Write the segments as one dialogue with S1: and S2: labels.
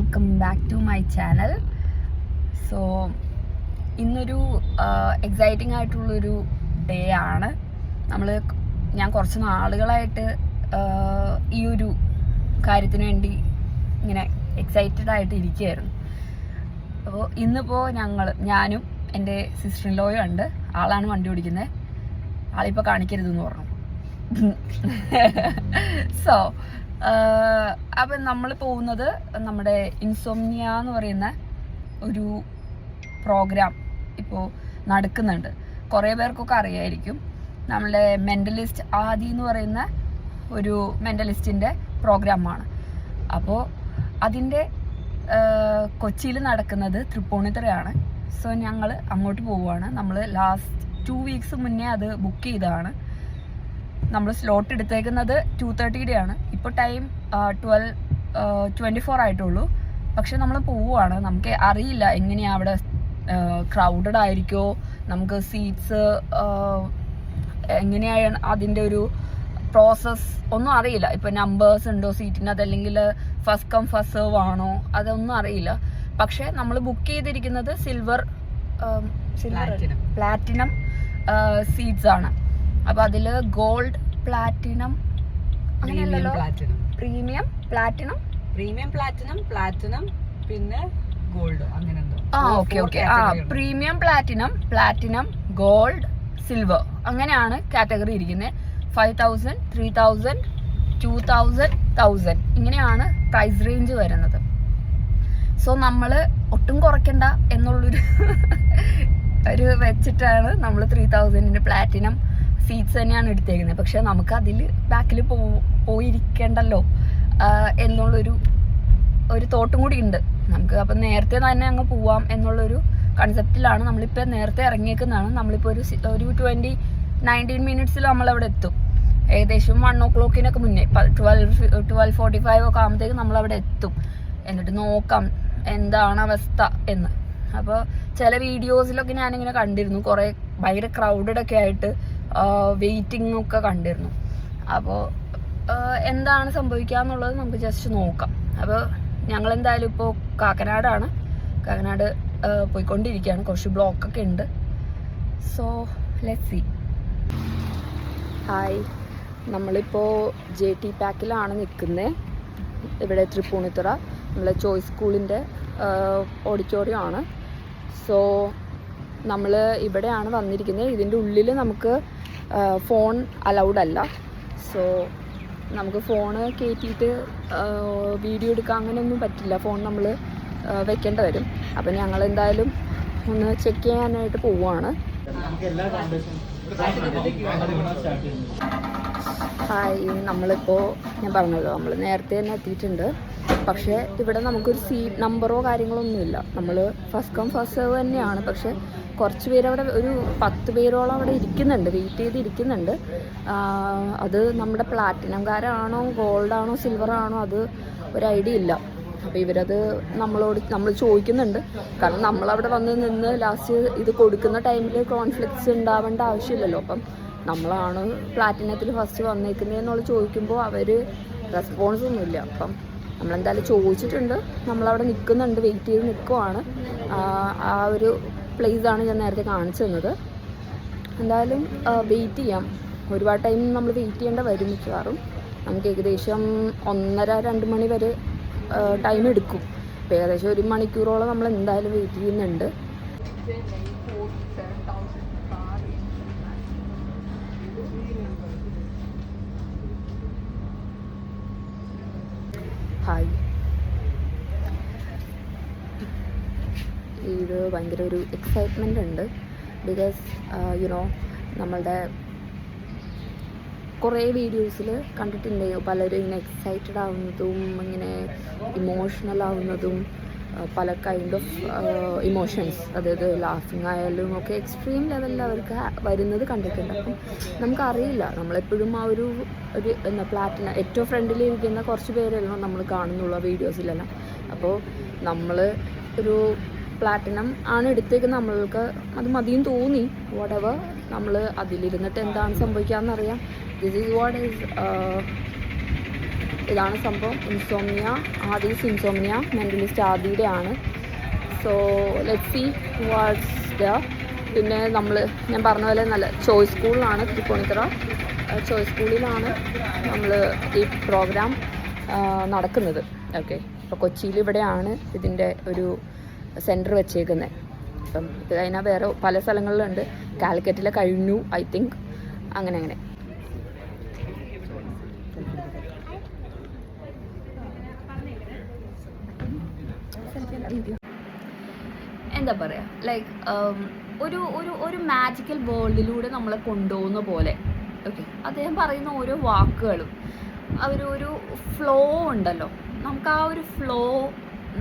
S1: Welcome back to my channel. So ഇന്നൊരു exciting ആയിട്ടുള്ളൊരു day ആണ്. ഞാൻ കുറച്ച് നാളുകളായിട്ട് ഈ ഒരു കാര്യത്തിന് വേണ്ടി ഇങ്ങനെ എക്സൈറ്റഡ് ആയിട്ട് ഇരിക്കുകയായിരുന്നു. അപ്പോൾ ഇന്നിപ്പോൾ ഞാനും എൻ്റെ സിസ്റ്റർ ഇൻ ലോയും ഉണ്ട്. ആളാണ് വണ്ടി ഓടിക്കുന്നത്. ആളിപ്പോൾ കാണിക്കരുതെന്ന് പറഞ്ഞു. സോ അപ്പം നമ്മൾ പോകുന്നത് നമ്മുടെ ഇൻസോംനിയ എന്ന് പറയുന്ന ഒരു പ്രോഗ്രാം ഇപ്പോൾ നടക്കുന്നുണ്ട്. കുറേ പേർക്കൊക്കെ അറിയായിരിക്കും. നമ്മളുടെ മെൻ്റലിസ്റ്റ് ആദി എന്ന് പറയുന്ന ഒരു മെൻ്റലിസ്റ്റിൻ്റെ പ്രോഗ്രാമാണ്. അപ്പോൾ അതിൻ്റെ കൊച്ചിയിൽ നടക്കുന്നത് തൃപ്പൂണിത്തുറയാണ്. സോ ഞങ്ങൾ അങ്ങോട്ട് പോവുകയാണ്. നമ്മൾ ലാസ്റ്റ് 2 വീക്സ് മുന്നേ അത് ബുക്ക് ചെയ്തതാണ്. നമ്മൾ സ്ലോട്ട് എടുത്തേക്കുന്നത് 2:30 ആണ്. ഇപ്പോൾ ടൈം 12:24 ആയിട്ടുള്ളൂ. പക്ഷെ നമ്മൾ പോവുകയാണ്. നമുക്ക് അറിയില്ല എങ്ങനെയാണ് അവിടെ ക്രൗഡഡ് ആയിരിക്കുമോ, നമുക്ക് സീറ്റ്സ് എങ്ങനെയാണ് അതിൻ്റെ ഒരു പ്രോസസ്സ് ഒന്നും അറിയില്ല. ഇപ്പം നമ്പേഴ്സ് ഉണ്ടോ സീറ്റിന്, അതല്ലെങ്കിൽ ഫസ്റ്റ് കം ഫസ്റ്റ് സെർവ് ആണോ, അതൊന്നും അറിയില്ല. പക്ഷെ നമ്മൾ ബുക്ക് ചെയ്തിരിക്കുന്നത് പ്ലാറ്റിനം സീറ്റ്സ് ആണ്. അപ്പോൾ അതിൽ ഗോൾഡ്, പ്ലാറ്റിനം, അങ്ങനെയല്ലല്ലോ, പ്രീമിയം പ്ലാറ്റിനം
S2: പിന്നെ ഗോൾഡ്, അങ്ങനെ
S1: okay premium platinum gold, silver, അങ്ങനെയാണ് കാറ്റഗറി ഇരിക്കുന്നത്. 5,000, 3,000, 2,000, 1,000 ഇങ്ങനെയാണ് പ്രൈസ് റേഞ്ച് വരുന്നത്. സോ നമ്മൾ ഒട്ടും കുറയ്ക്കണ്ട എന്നുള്ളൊരു ഒരു വെച്ചിട്ടാണ് നമ്മൾ 3,000-ന്റെ പ്ലാറ്റിനം സീറ്റ്സ് തന്നെയാണ് എടുത്തേക്കുന്നത്. പക്ഷെ നമുക്ക് അതിൽ ബാക്കിൽ പോയിരിക്കേണ്ടല്ലോ എന്നുള്ളൊരു തോട്ടും കൂടി ഉണ്ട് നമുക്ക്. അപ്പം നേരത്തെ തന്നെ അങ്ങ് പോവാം എന്നുള്ളൊരു കൺസെപ്റ്റിലാണ് നമ്മളിപ്പോൾ നേരത്തെ ഇറങ്ങിയേക്കുന്നതാണ്. നമ്മളിപ്പോൾ ഒരു 19 മിനിറ്റ്സിൽ നമ്മളവിടെ എത്തും. ഏകദേശം 1 o'clock മുന്നേ 12:45 ഒക്കെ ആകുമ്പോഴത്തേക്ക് നമ്മളവിടെ എത്തും. എന്നിട്ട് നോക്കാം എന്താണ് അവസ്ഥ എന്ന്. അപ്പോൾ ചില വീഡിയോസിലൊക്കെ ഞാനിങ്ങനെ കണ്ടിരുന്നു, കുറേ ഭയങ്കര ക്രൗഡഡ് ഒക്കെ ആയിട്ട് വെയിറ്റിംഗ് ഒക്കെ കണ്ടിരുന്നു. അപ്പോൾ എന്താണ് സംഭവിക്കുക എന്നുള്ളത് നമുക്ക് ജസ്റ്റ് നോക്കാം. അപ്പോൾ ഞങ്ങൾ എന്തായാലും ഇപ്പോൾ കാക്കനാട് പോയിക്കൊണ്ടിരിക്കുകയാണ്. കുറച്ച് ബ്ലോക്കൊക്കെ ഉണ്ട്. So let's see. ഹായ്, നമ്മളിപ്പോൾ JT പാക്കിലാണ് നിൽക്കുന്നത്. ഇവിടെ തൃപ്പൂണിത്തുറ നമ്മളെ ചോയ്സ് സ്കൂളിൻ്റെ ഓഡിറ്റോറിയം ആണ്. സോ നമ്മൾ ഇവിടെയാണ് വന്നിരിക്കുന്നത്. ഇതിൻ്റെ ഉള്ളിൽ നമുക്ക് ഫോൺ അലൗഡ് അല്ല. സോ നമുക്ക് ഫോണ് കയറ്റിയിട്ട് വീഡിയോ എടുക്കാൻ അങ്ങനെയൊന്നും പറ്റില്ല. ഫോൺ നമ്മൾ വെക്കേണ്ടി വരും. അപ്പം ഞങ്ങൾ എന്തായാലും ഒന്ന് ചെക്ക് ചെയ്യാനായിട്ട് പോവുകയാണ്. ഹായ്, നമ്മളിപ്പോൾ ഞാൻ പറഞ്ഞല്ലോ നമ്മൾ നേരത്തെ തന്നെ എത്തിയിട്ടുണ്ട്. പക്ഷേ ഇവിടെ നമുക്കൊരു സീറ്റ് നമ്പറോ കാര്യങ്ങളോ ഒന്നുമില്ല. നമ്മൾ ഫസ്റ്റ് കം ഫസ്റ്റ് സെർവ് തന്നെയാണ്. പക്ഷേ കുറച്ച് പേര് അവിടെ, ഒരു 10 പേരോളം അവിടെ ഇരിക്കുന്നുണ്ട്, വെയിറ്റ് ചെയ്തിരിക്കുന്നുണ്ട്. അത് നമ്മുടെ പ്ലാറ്റിനംകാരാണോ ഗോൾഡാണോ സിൽവറാണോ അത് ഒരു ഐഡിയ ഇല്ല. അപ്പോൾ ഇവരത് നമ്മൾ ചോദിക്കുന്നുണ്ട്. കാരണം നമ്മളവിടെ വന്ന് നിന്ന് ലാസ്റ്റ് ഇത് കൊടുക്കുന്ന ടൈമിൽ കോൺഫ്ലിക്ട്സ് ഉണ്ടാവേണ്ട ആവശ്യമില്ലല്ലോ. അപ്പം നമ്മളാണ് പ്ലാറ്റിനത്തിൽ ഫസ്റ്റ് വന്നേക്കുന്നതെന്നുള്ള ചോദിക്കുമ്പോൾ അവർ റെസ്പോൺസ് ഒന്നുമില്ല. അപ്പം നമ്മളെന്തായാലും ചോദിച്ചിട്ടുണ്ട്. നമ്മളവിടെ നിൽക്കുന്നുണ്ട്, വെയിറ്റ് ചെയ്ത് നിൽക്കുവാണ്. ആ ഒരു പ്ലേസാണ് ഞാൻ നേരത്തെ കാണിച്ചു തന്നത്. എന്തായാലും വെയിറ്റ് ചെയ്യാം. ഒരുപാട് ടൈം നമ്മൾ വെയിറ്റ് ചെയ്യേണ്ട വരും മിക്കവാറും. നമുക്ക് ഏകദേശം 1:30-2 മണി വരെ ടൈം എടുക്കും. അപ്പോൾ ഏകദേശം 1 മണിക്കൂറോളം നമ്മൾ എന്തായാലും വെയിറ്റ് ചെയ്യുന്നുണ്ട്. ഹായ്, ഇത് ഭയങ്കര ഒരു എക്സൈറ്റ്മെൻ്റ് ഉണ്ട്. ബിക്കോസ് നമ്മളുടെ കുറേ വീഡിയോസിൽ കണ്ടിട്ടുണ്ടെങ്കിൽ പലരും ഇങ്ങനെ എക്സൈറ്റഡ് ആവുന്നതും ഇങ്ങനെ ഇമോഷണൽ ആവുന്നതും പല കൈൻഡ് ഓഫ് ഇമോഷൻസ്, അതായത് ലാഫിങ് ആയാലും ഒക്കെ എക്സ്ട്രീം ലെവലിൽ അവർക്ക് വരുന്നത് കണ്ടിട്ടുണ്ട്. അപ്പം നമുക്കറിയില്ല, നമ്മളെപ്പോഴും ആ ഒരു പ്ലാറ്റിനം ഏറ്റവും ഫ്രണ്ടിൽ ഇരിക്കുന്ന കുറച്ച് പേരെല്ലാം നമ്മൾ കാണുന്നുള്ള വീഡിയോസിലെല്ലാം. അപ്പോൾ നമ്മൾ ഒരു പ്ലാറ്റിനം ആണ് എടുത്തേക്ക്, നമ്മൾക്ക് അത് മതിയും തോന്നി. വോട്ടെവർ, നമ്മൾ അതിലിരുന്നിട്ട് എന്താണ് സംഭവിക്കാമെന്നറിയാം. ദിസ് ഈസ് വാട്ട് ഈസ് ഇതാണ് സംഭവം. ഇൻസോംനിയ, ആദീസ് ഇൻസോംനിയ, മെൻ്റലിസ്റ്റ് ആദിയുടെ ആണ്. So let's see what's the. പിന്നെ ഞാൻ പറഞ്ഞ പോലെ നല്ല ചോയ്സ് സ്കൂളിലാണ്, തൃപ്പൂണിത്തുറ ചോയ്സ് സ്കൂളിലാണ് നമ്മൾ ഈ പ്രോഗ്രാം നടക്കുന്നത്. ഓക്കെ, അപ്പോൾ കൊച്ചിയിൽ ഇവിടെയാണ് ഇതിൻ്റെ ഒരു സെൻറ്റർ വെച്ചേക്കുന്നത്. അപ്പം ഇത് കഴിഞ്ഞാൽ വേറെ പല സ്ഥലങ്ങളിലുണ്ട്. കാലിക്കറ്റിൽ കഴിഞ്ഞു ഐ തിങ്ക്. അങ്ങനെ എന്താ പറയുക, ലൈക്ക് ഒരു ഒരു ഒരു മാജിക്കൽ വേൾഡിലൂടെ നമ്മളെ കൊണ്ടുപോകുന്ന പോലെ. ഓക്കെ, അദ്ദേഹം പറയുന്ന ഓരോ വാക്കുകളും ഒരു ഫ്ലോ ഉണ്ടല്ലോ, നമുക്ക് ആ ഒരു ഫ്ലോ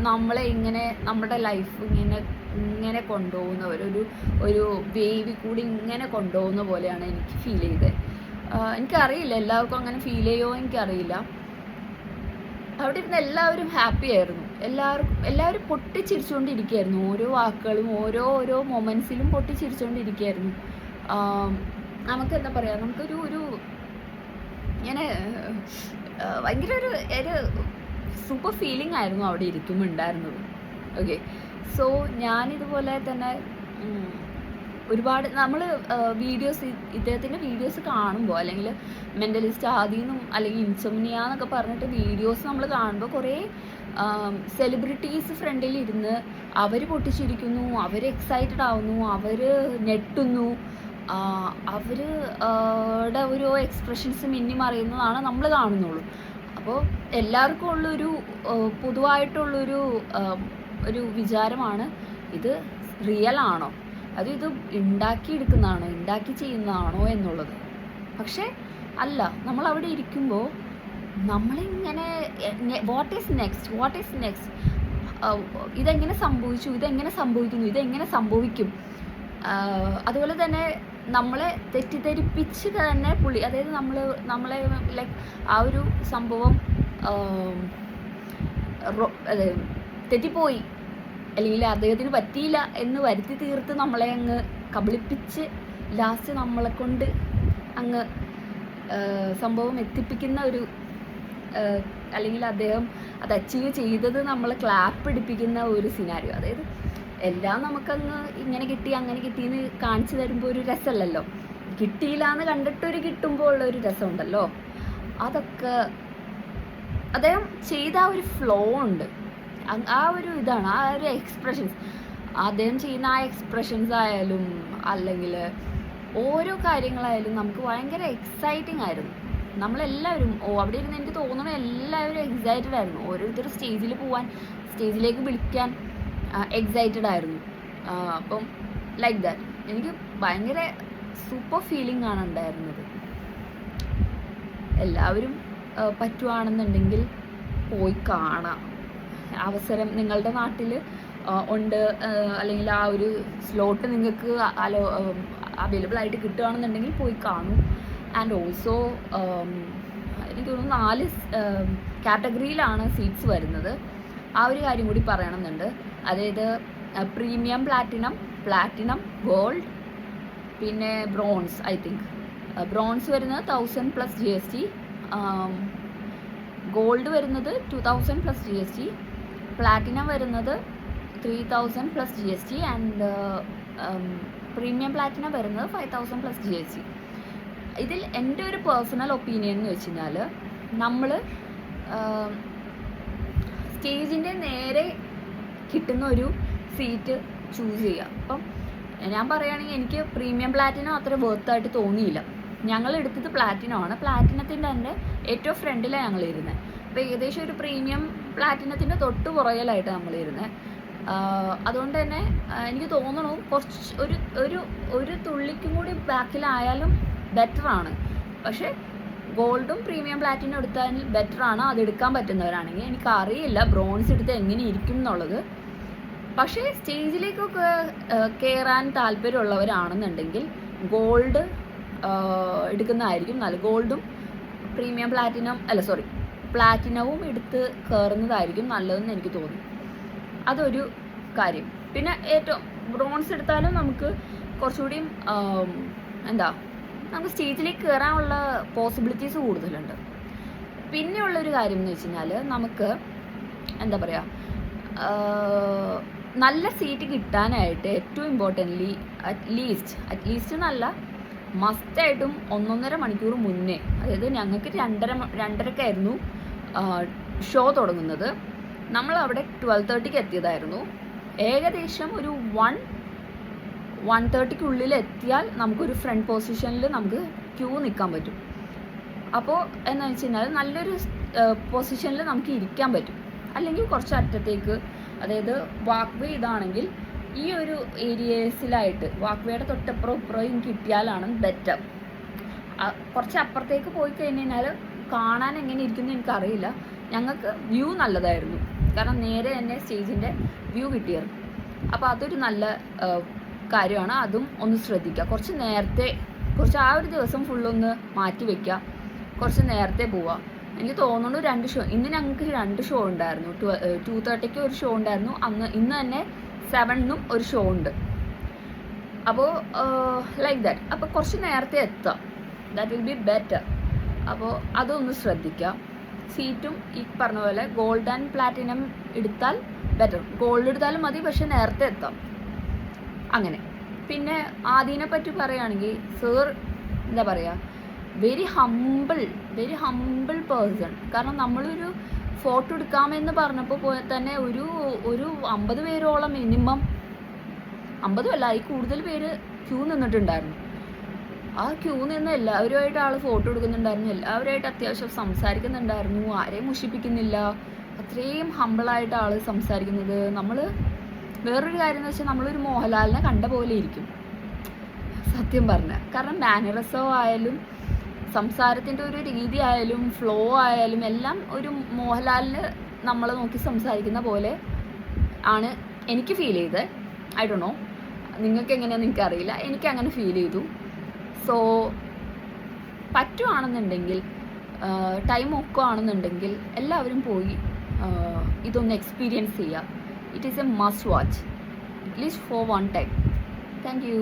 S1: നമ്മളെ ഇങ്ങനെ നമ്മുടെ ലൈഫ് ഇങ്ങനെ കൊണ്ടുപോകുന്ന ഒരു വേവി കൂടി ഇങ്ങനെ കൊണ്ടുപോകുന്ന പോലെയാണ് എനിക്ക് ഫീൽ ചെയ്തത്. എനിക്കറിയില്ല എല്ലാവർക്കും അങ്ങനെ ഫീൽ ചെയ്യുമോ എനിക്കറിയില്ല. അവിടെ ഇരുന്ന് എല്ലാവരും ഹാപ്പി ആയിരുന്നു. എല്ലാവരും പൊട്ടിച്ചിരിച്ചുകൊണ്ടിരിക്കുകയായിരുന്നു. ഓരോ വാക്കുകളും ഓരോ മൊമെൻറ്റ്സിലും പൊട്ടിച്ചിരിച്ചുകൊണ്ടിരിക്കുകയായിരുന്നു. നമുക്ക് എന്താ പറയുക, നമുക്കൊരു ഇങ്ങനെ ഭയങ്കര ഒരു സൂപ്പർ ഫീലിംഗ് ആയിരുന്നു അവിടെ ഇരിക്കുമ്പോൾ ഉണ്ടായിരുന്നത്. ഓക്കെ, സോ ഞാനിതുപോലെ തന്നെ ഒരുപാട് നമ്മൾ ഇദ്ദേഹത്തിൻ്റെ വീഡിയോസ് കാണുമ്പോൾ, അല്ലെങ്കിൽ മെൻ്റലിസ്റ്റ് ആദിന്നും അല്ലെങ്കിൽ ഇൻസോംനിയ എന്നൊക്കെ പറഞ്ഞിട്ട് വീഡിയോസ് നമ്മൾ കാണുമ്പോൾ കുറേ സെലിബ്രിറ്റീസ് ഫ്രണ്ടിൽ ഇരുന്ന് അവർ പൊട്ടിച്ചിരിക്കുന്നു, അവർ എക്സൈറ്റഡ് ആവുന്നു, അവർ ഞെട്ടുന്നു, അവരുടെ ഓരോ എക്സ്പ്രഷൻസ് മിന്നി മറിയുന്നതാണ് നമ്മൾ കാണുന്നുള്ളൂ. അപ്പോൾ എല്ലാവർക്കും ഉള്ളൊരു പൊതുവായിട്ടുള്ളൊരു വിചാരമാണ്, ഇത് റിയൽ ആണോ, അത് ഇത് ഉണ്ടാക്കിയെടുക്കുന്നതാണോ, ഉണ്ടാക്കി ചെയ്യുന്നതാണോ എന്നുള്ളത്. പക്ഷേ അല്ല, നമ്മൾ അവിടെ ഇരിക്കുമ്പോൾ നമ്മളിങ്ങനെ വാട്ട് ഈസ് നെക്സ്റ്റ്, ഇതെങ്ങനെ സംഭവിച്ചു, ഇതെങ്ങനെ സംഭവിക്കുന്നു, ഇതെങ്ങനെ സംഭവിക്കും. അതുപോലെ തന്നെ നമ്മളെ തെറ്റിദ്ധരിപ്പിച്ച് തന്നെ അതായത് നമ്മളെ ലൈക്ക് ആ ഒരു സംഭവം തെറ്റിപ്പോയി, അല്ലെങ്കിൽ അദ്ദേഹത്തിന് പറ്റിയില്ല എന്ന് വരുത്തി തീർത്ത് നമ്മളെ അങ്ങ് കബളിപ്പിച്ച് ലാസ്റ്റ് നമ്മളെ കൊണ്ട് അങ്ങ് സംഭവം എത്തിപ്പിക്കുന്ന ഒരു, അല്ലെങ്കിൽ അദ്ദേഹം അത് അച്ചീവ് ചെയ്തത് നമ്മൾ ക്ലാപ്പ് പിടിപ്പിക്കുന്ന ഒരു സിനാരിയോ. അതായത് എല്ലാം നമുക്കങ്ങ് ഇങ്ങനെ കിട്ടി അങ്ങനെ കിട്ടിയെന്ന് കാണിച്ചു തരുമ്പോൾ ഒരു രസമല്ലല്ലോ, കിട്ടിയില്ല എന്ന് കണ്ടിട്ടൊരു കിട്ടുമ്പോൾ ഉള്ളൊരു രസമുണ്ടല്ലോ. അതൊക്കെ അദ്ദേഹം ചെയ്ത ആ ഒരു ഫ്ലോ ഉണ്ട്, ആ ഒരു ഇതാണ്, ആ ഒരു എക്സ്പ്രഷൻസ്, അദ്ദേഹം ചെയ്യുന്ന ആ എക്സ്പ്രഷൻസ് ആയാലും അല്ലെങ്കിൽ ഓരോ കാര്യങ്ങളായാലും നമുക്ക് ഭയങ്കര എക്സൈറ്റിംഗ് ആയിരുന്നു. നമ്മളെല്ലാവരും അവിടെ ഇരുന്ന് എനിക്ക് തോന്നുന്നു എല്ലാവരും എക്സൈറ്റഡ് ആയിരുന്നു. ഓരോരുത്തർ സ്റ്റേജിൽ പോവാൻ, സ്റ്റേജിലേക്ക് വിളിക്കാൻ എക്സൈറ്റഡ് ആയിരുന്നു. അപ്പം ലൈക്ക് ദാറ്റ് എനിക്ക് ഭയങ്കര സൂപ്പർ ഫീലിംഗ് ആണ് ഉണ്ടായിരുന്നത്. എല്ലാവരും പറ്റുവാണെന്നുണ്ടെങ്കിൽ പോയി കാണാം. അവസരം നിങ്ങളുടെ നാട്ടിൽ ഉണ്ട്, അല്ലെങ്കിൽ ആ ഒരു സ്ലോട്ട് നിങ്ങൾക്ക് അവൈലബിൾ ആയിട്ട് കിട്ടുകയാണെന്നുണ്ടെങ്കിൽ പോയി കാണൂ. ആൻഡ് ഓൾസോ എനിക്ക് തോന്നുന്നു 4 കാറ്റഗറിയിലാണ് സീറ്റ്സ് വരുന്നത്. ആ ഒരു കാര്യം കൂടി പറയണമെന്നുണ്ട്. അതായത് പ്രീമിയം, പ്ലാറ്റിനം, ഗോൾഡ്, പിന്നെ ബ്രോൺസ്. ഐ തിങ്ക് ബ്രോൺസ് വരുന്നത് 1000+ GST, ഗോൾഡ് വരുന്നത് 2000+ GST, പ്ലാറ്റിനം വരുന്നത് 3000+ GST ആൻഡ് പ്രീമിയം പ്ലാറ്റിനം വരുന്നത് 5000+ GST. ഇതിൽ എൻ്റെ ഒരു പേഴ്സണൽ ഒപ്പീനിയൻ എന്ന് വെച്ച് കഴിഞ്ഞാൽ നമ്മൾ സ്റ്റേജിൻ്റെ നേരെ കിട്ടുന്ന ഒരു സീറ്റ് ചൂസ് ചെയ്യുക. അപ്പം ഞാൻ പറയുകയാണെങ്കിൽ എനിക്ക് പ്രീമിയം പ്ലാറ്റിനം അത്ര വേർത്തായിട്ട് തോന്നിയില്ല. ഞങ്ങൾ എടുത്തത് പ്ലാറ്റിനമാണ്. പ്ലാറ്റിനത്തിൻ്റെ തന്നെ ഏറ്റവും ഫ്രണ്ടിലാണ് ഞങ്ങൾ ഇരുന്നത്. അപ്പോൾ ഏകദേശം ഒരു പ്രീമിയം പ്ലാറ്റിനത്തിൻ്റെ തൊട്ട് പുറകിലായിട്ട് നമ്മൾ ഇരുന്നത്. അതുകൊണ്ട് തന്നെ എനിക്ക് തോന്നണു കുറച്ച് ഒരു തുള്ളിക്കും കൂടി ബാക്കിലായാലും ബെറ്ററാണ്. പക്ഷേ ഗോൾഡും പ്രീമിയം പ്ലാറ്റിനും എടുത്താൽ ബെറ്ററാണ്, അതെടുക്കാൻ പറ്റുന്നവരാണെങ്കിൽ. എനിക്കറിയില്ല ബ്രോൺസ് എടുത്ത് എങ്ങനെ ഇരിക്കും എന്നുള്ളത്. പക്ഷേ സ്റ്റേജിലേക്കൊക്കെ കയറാൻ താല്പര്യമുള്ളവരാണെന്നുണ്ടെങ്കിൽ ഗോൾഡ് എടുക്കുന്നതായിരിക്കും നല്ലത്. ഗോൾഡും പ്രീമിയം പ്ലാറ്റിനവും എടുത്ത് കയറുന്നതായിരിക്കും നല്ലതെന്ന് എനിക്ക് തോന്നി. അതൊരു കാര്യം. പിന്നെ ഏറ്റവും ബ്രോൺസ് എടുത്താലും നമുക്ക് കുറച്ചുകൂടി നമുക്ക് സ്റ്റേജിലേക്ക് കയറാനുള്ള പോസിബിലിറ്റീസ് കൂടുതലുണ്ട്. പിന്നെയുള്ളൊരു കാര്യം എന്ന് വെച്ച് കഴിഞ്ഞാൽ നമുക്ക് എന്താ പറയുക, നല്ല സീറ്റ് കിട്ടാനായിട്ട് ഏറ്റവും ഇമ്പോർട്ടൻ്റ്ലി അറ്റ്ലീസ്റ്റ് എന്നല്ല, മസ്റ്റായിട്ടും 1.5 മണിക്കൂർ മുന്നേ, അതായത് ഞങ്ങൾക്ക് 2:30-2:30-ക്കായിരുന്നു ഷോ തുടങ്ങുന്നത്. നമ്മൾ അവിടെ 12:30-ക്ക് എത്തിയതായിരുന്നു. ഏകദേശം ഒരു 1:30-ക്കുള്ളിൽ എത്തിയാൽ നമുക്കൊരു ഫ്രണ്ട് പൊസിഷനിൽ നമുക്ക് ക്യൂ നിൽക്കാൻ പറ്റും. അപ്പോൾ എന്താണെന്ന് വെച്ച് കഴിഞ്ഞാൽ നല്ലൊരു പൊസിഷനിൽ നമുക്ക് ഇരിക്കാൻ പറ്റും. അല്ലെങ്കിൽ കുറച്ച് അറ്റത്തേക്ക്, അതായത് വാക്ക് വേ ഇതാണെങ്കിൽ ഈ ഒരു ഏരിയസിലായിട്ട് വാക്ക് വേയുടെ തൊട്ടപ്പുറം കിട്ടിയാലാണ് ബെറ്റർ. കുറച്ച് അപ്പുറത്തേക്ക് പോയി കഴിഞ്ഞാൽ കാണാൻ എങ്ങനെ ഇരിക്കുന്നു എനിക്കറിയില്ല. ഞങ്ങൾക്ക് വ്യൂ നല്ലതായിരുന്നു, കാരണം നേരെ തന്നെ സ്റ്റേജിൻ്റെ വ്യൂ കിട്ടിയായിരുന്നു. അപ്പോൾ അതൊരു നല്ല കാര്യമാണ്. അതും ഒന്ന് ശ്രദ്ധിക്കുക. കുറച്ച് ആ ഒരു ദിവസം ഫുള്ളൊന്ന് മാറ്റി വയ്ക്കുക, കുറച്ച് നേരത്തെ പോവുക. എനിക്ക് തോന്നുന്നു 2 ഷോ, ഇന്ന് ഞങ്ങൾക്ക് 2 ഷോ ഉണ്ടായിരുന്നു. 2:30-ക്ക് ഒരു ഷോ ഉണ്ടായിരുന്നു. ഇന്ന് തന്നെ 7-നും ഒരു ഷോ ഉണ്ട്. അപ്പോൾ ലൈക്ക് ദാറ്റ്. അപ്പോൾ കുറച്ച് നേരത്തെ എത്താം, ദാറ്റ് വിൽ ബി ബെറ്റർ. അപ്പോൾ അതൊന്ന് ശ്രദ്ധിക്കുക. സീറ്റും ഈ പറഞ്ഞ പോലെ ഗോൾഡ് ആൻഡ് പ്ലാറ്റിനം എടുത്താൽ ബെറ്റർ. ഗോൾഡ് എടുത്താലും മതി, പക്ഷെ നേരത്തെ എത്താം. അങ്ങനെ. പിന്നെ ആദീനെ പറ്റി പറയുകയാണെങ്കിൽ, സർ എന്താ പറയുക, വെരി ഹമ്പിൾ പേഴ്സൺ. കാരണം നമ്മളൊരു ഫോട്ടോ എടുക്കാമെന്ന് പറഞ്ഞപ്പോൾ തന്നെ ഒരു 50 പേരോളം മിനിമം, 50 അല്ല, ഈ കൂടുതൽ പേര് ക്യൂ നിന്നിട്ടുണ്ടായിരുന്നു. ആ ക്യൂ നിന്ന് എല്ലാവരുമായിട്ട് ആൾ ഫോട്ടോ എടുക്കുന്നുണ്ടായിരുന്നു, എല്ലാവരുമായിട്ട് അത്യാവശ്യം സംസാരിക്കുന്നുണ്ടായിരുന്നു, ആരെയും മുഷിപ്പിക്കുന്നില്ല. അത്രയും ഹമ്പിളായിട്ട് ആൾ സംസാരിക്കുന്നത്. വേറൊരു കാര്യം എന്ന് വെച്ചാൽ നമ്മളൊരു മോഹൻലാലിനെ കണ്ട പോലെ ഇരിക്കും സത്യം പറഞ്ഞാൽ. കാരണം മാനറിസം ആയാലും സംസാരത്തിൻ്റെ ഒരു രീതി ആയാലും ഫ്ലോ ആയാലും എല്ലാം ഒരു മോഹൻലാലിന് നമ്മളെ നോക്കി സംസാരിക്കുന്ന പോലെ ആണ് എനിക്ക് ഫീൽ ചെയ്തത്. ഐ ഡോണ്ട് നോ നിങ്ങൾക്ക് എങ്ങനെയാണെന്ന് എനിക്കറിയില്ല, എനിക്ക് അങ്ങനെ ഫീൽ ചെയ്തു. സോ പറ്റുവാണെന്നുണ്ടെങ്കിൽ, ടൈം ഒക്കെ ആണെന്നുണ്ടെങ്കിൽ എല്ലാവരും പോയി ഇതൊന്ന് എക്സ്പീരിയൻസ് ചെയ്യുക. It is a must watch, at least for 1 time. Thank U.